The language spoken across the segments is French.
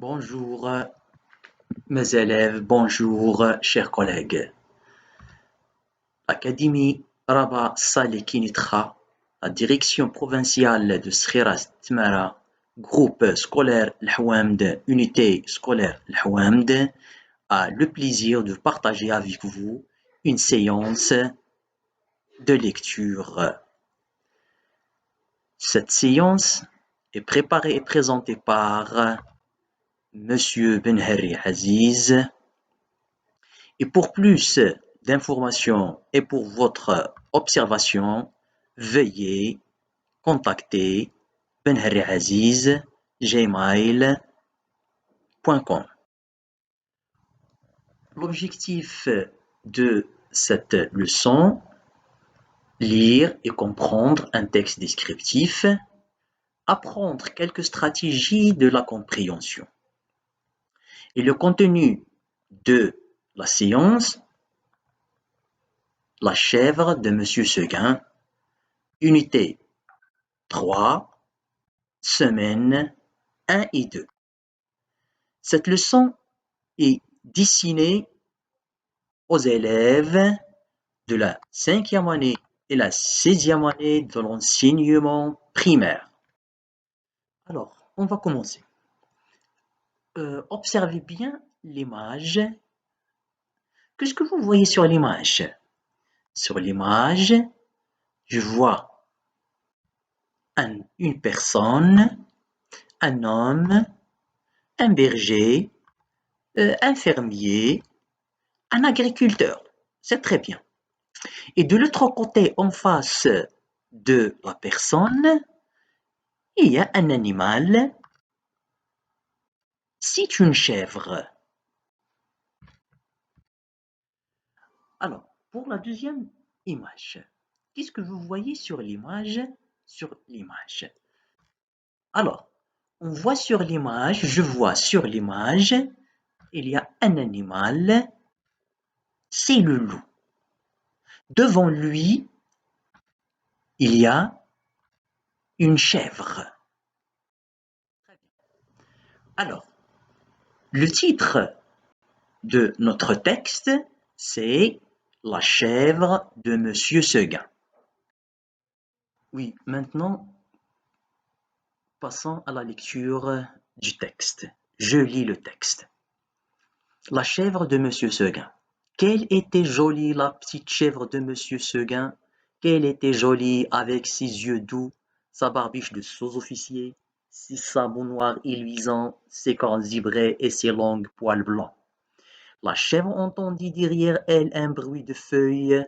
Bonjour mes élèves, bonjour chers collègues. L'Académie Rabah Saleh Kinitra, la direction provinciale de Sriras Tmara, groupe scolaire L'Houamd, unité scolaire L'Houamd, a le plaisir de partager avec vous une séance de lecture. Cette séance est préparée et présentée par Monsieur Benherri Aziz. Et pour plus d'informations et pour votre observation, veuillez contacter benherriaziz@gmail.com. L'objectif de cette leçon, lire et comprendre un texte descriptif, apprendre quelques stratégies de la compréhension. Et le contenu de la séance, La chèvre de Monsieur Seguin, unité 3, semaines 1 et 2. Cette leçon est destinée aux élèves de la 5e année et la 6e année de l'enseignement primaire. Alors, on va commencer. Observez bien l'image. Qu'est-ce que vous voyez sur l'image? Sur l'image, je vois une personne, un homme, un berger, un fermier, un agriculteur. C'est très bien. Et de l'autre côté, en face de la personne, il y a un animal. C'est une chèvre. Alors, pour la deuxième image, qu'est-ce que vous voyez sur l'image? Alors, on voit sur l'image, je vois sur l'image, il y a un animal, c'est le loup. Devant lui, il y a une chèvre. Alors, le titre de notre texte, c'est La chèvre de Monsieur Seguin. Oui, maintenant, passons à la lecture du texte. Je lis le texte. La chèvre de Monsieur Seguin. Quelle était jolie la petite chèvre de Monsieur Seguin. Qu'elle était jolie avec ses yeux doux, sa barbiche de sous-officier, ses sabots noirs et luisants, ses cornes gibrées et ses longs poils blancs. La chèvre entendit derrière elle un bruit de feuilles.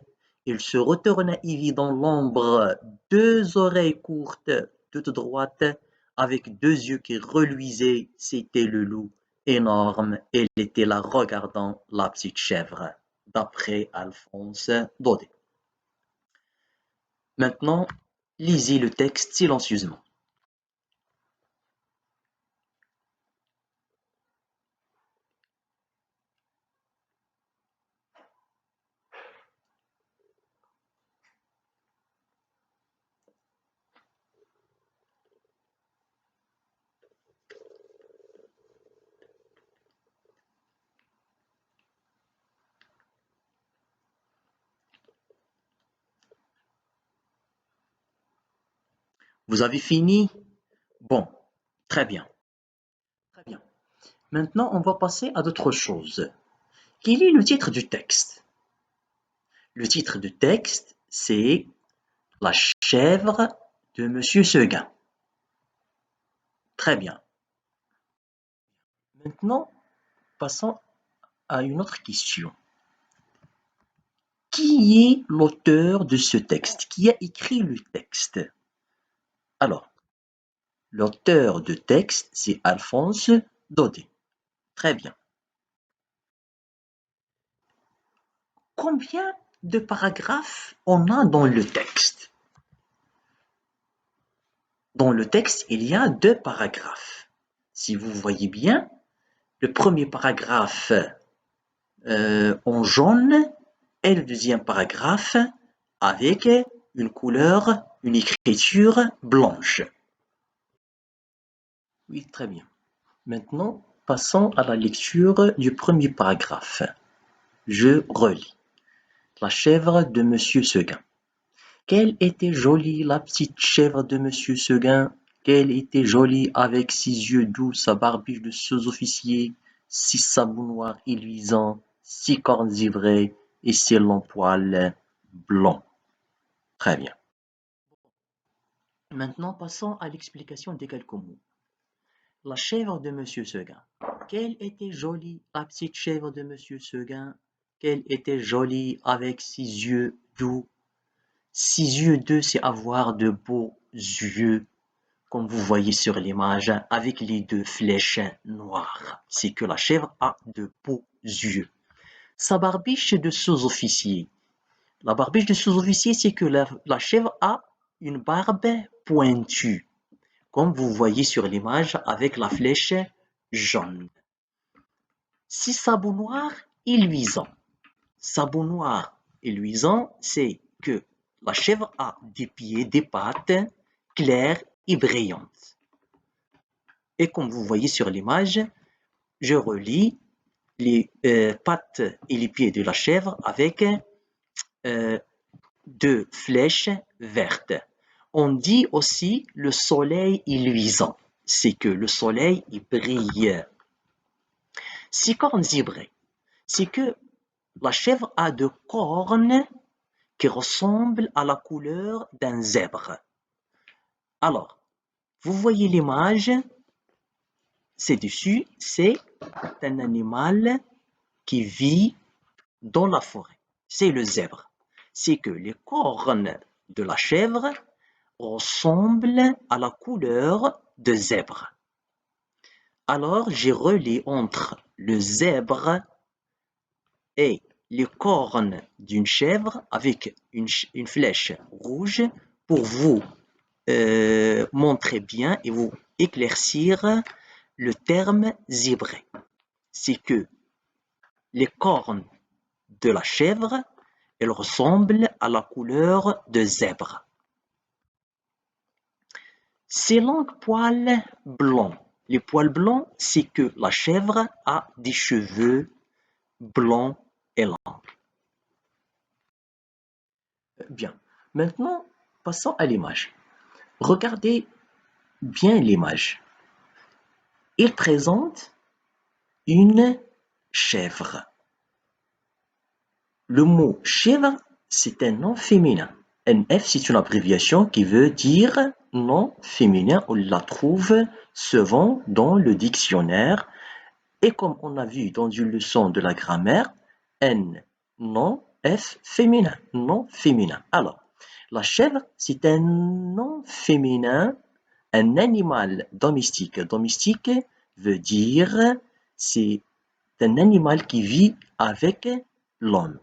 Elle se retourna et vit dans l'ombre 2 oreilles courtes, toutes droites, avec 2 yeux qui reluisaient. C'était le loup, énorme. Elle était là regardant la petite chèvre, d'après Alphonse Daudet. Maintenant, lisez le texte silencieusement. Vous avez fini? Bon, très bien. Très bien. Maintenant, on va passer à d'autres choses. Quel est le titre du texte? Le titre du texte, c'est La chèvre de Monsieur Seguin. Très bien. Maintenant, passons à une autre question. Qui est l'auteur de ce texte? Qui a écrit le texte? Alors, l'auteur de texte, c'est Alphonse Daudet. Très bien. Combien de paragraphes on a dans le texte? Dans le texte, il y a 2 paragraphes. Si vous voyez bien, le premier paragraphe en jaune et le deuxième paragraphe avec une couleur, une écriture blanche. Oui, très bien. Maintenant, passons à la lecture du premier paragraphe. Je relis. La chèvre de Monsieur Seguin. Qu'elle était jolie, la petite chèvre de Monsieur Seguin. Qu'elle était jolie avec ses yeux doux, sa barbiche de sous-officier, ses sabots noirs et luisants, ses cornes givrées et ses longs poils blonds. Très bien. Maintenant, passons à l'explication des quelques mots. La chèvre de Monsieur Seguin. Qu'elle était jolie, la petite chèvre de Monsieur Seguin. Qu'elle était jolie avec ses yeux doux. Ses yeux doux, c'est avoir de beaux yeux, comme vous voyez sur l'image, avec les deux flèches noires. C'est que la chèvre a de beaux yeux. Sa barbiche de sous-officier. La barbiche de sous-officier, c'est que la chèvre a une barbe pointue, comme vous voyez sur l'image avec la flèche jaune. Ses sabots noirs et luisants. Sabots noirs et luisants, c'est que la chèvre a des pieds, des pattes claires et brillantes. Et comme vous voyez sur l'image, je relie les pattes et les pieds de la chèvre avec deux flèches vertes. On dit aussi le soleil est luisant. C'est que le soleil il brille. Ces cornes givrées, c'est que la chèvre a deux cornes qui ressemblent à la couleur d'un zèbre. Alors, vous voyez l'image, c'est dessus, c'est un animal qui vit dans la forêt. C'est le zèbre. C'est que les cornes de la chèvre ressemblent à la couleur de zèbre. Alors, j'ai relié entre le zèbre et les cornes d'une chèvre avec une flèche rouge pour vous montrer bien et vous éclaircir le terme givré. C'est que les cornes de la chèvre, elles ressemblent à la couleur de zèbre. Ses longs poils blancs. Les poils blancs, c'est que la chèvre a des cheveux blancs et longs. Bien. Maintenant, passons à l'image. Regardez bien l'image. Il présente une chèvre. Le mot chèvre, c'est un nom féminin. NF, c'est une abréviation qui veut dire nom féminin. On la trouve souvent dans le dictionnaire. Et comme on a vu dans une leçon de la grammaire, N, nom, F, féminin, nom féminin. Alors, la chèvre, c'est un nom féminin, un animal domestique. Domestique veut dire c'est un animal qui vit avec l'homme.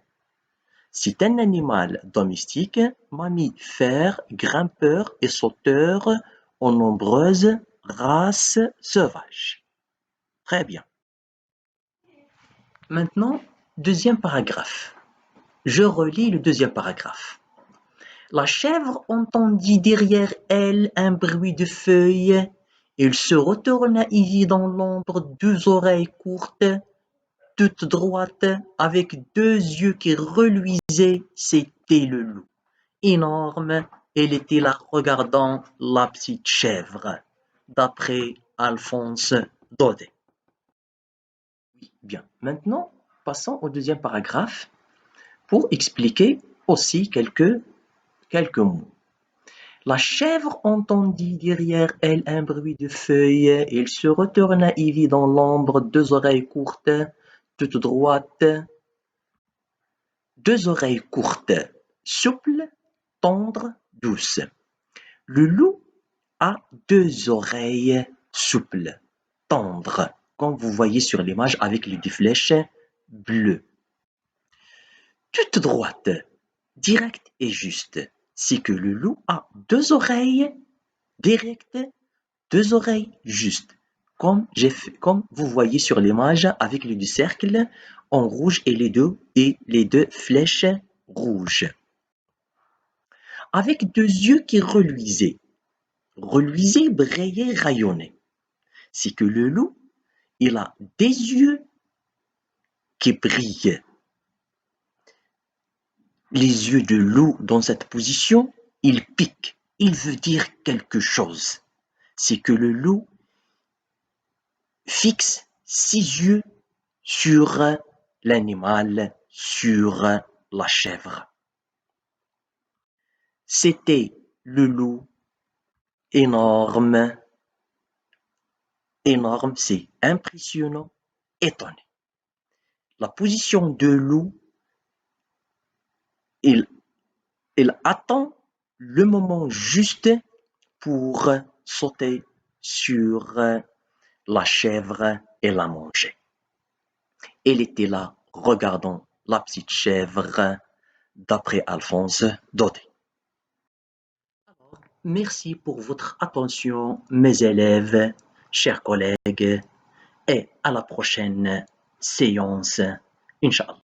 C'est un animal domestique, mammifère, grimpeur et sauteur en nombreuses races sauvages. Très bien. Maintenant, deuxième paragraphe. Je relis le deuxième paragraphe. La chèvre entendit derrière elle un bruit de feuilles. Il se retourna et vit dans l'ombre deux oreilles courtes, toutes droites, avec deux yeux qui reluisaient. C'était le loup. Énorme, elle était là regardant la petite chèvre, d'après Alphonse Daudet. Bien, maintenant, passons au deuxième paragraphe pour expliquer aussi quelques mots. La chèvre entendit derrière elle un bruit de feuilles. Il se retourna et vit dans l'ombre deux oreilles courtes, toutes droites. Deux oreilles courtes, souples, tendres, douces. Le loup a deux oreilles souples, tendres, comme vous voyez sur l'image avec les deux flèches bleues. Toute droite, directe et juste. C'est que le loup a deux oreilles directes, deux oreilles justes. Comme vous voyez sur l'image avec les deux cercles en rouge et les deux flèches rouges. Avec deux yeux qui reluisaient, brillaient, rayonnaient. C'est que le loup, il a des yeux qui brillent. Les yeux de loup dans cette position, il pique. Il veut dire quelque chose. C'est que le loup fixe ses yeux sur l'animal, sur la chèvre. C'était le loup énorme. Énorme, c'est impressionnant, étonné. La position de loup, il attend le moment juste pour sauter sur la chèvre et la manger. Elle était là, regardant la petite chèvre, d'après Alphonse Daudet. Merci pour votre attention, mes élèves, chers collègues, et à la prochaine séance, Inch'Allah.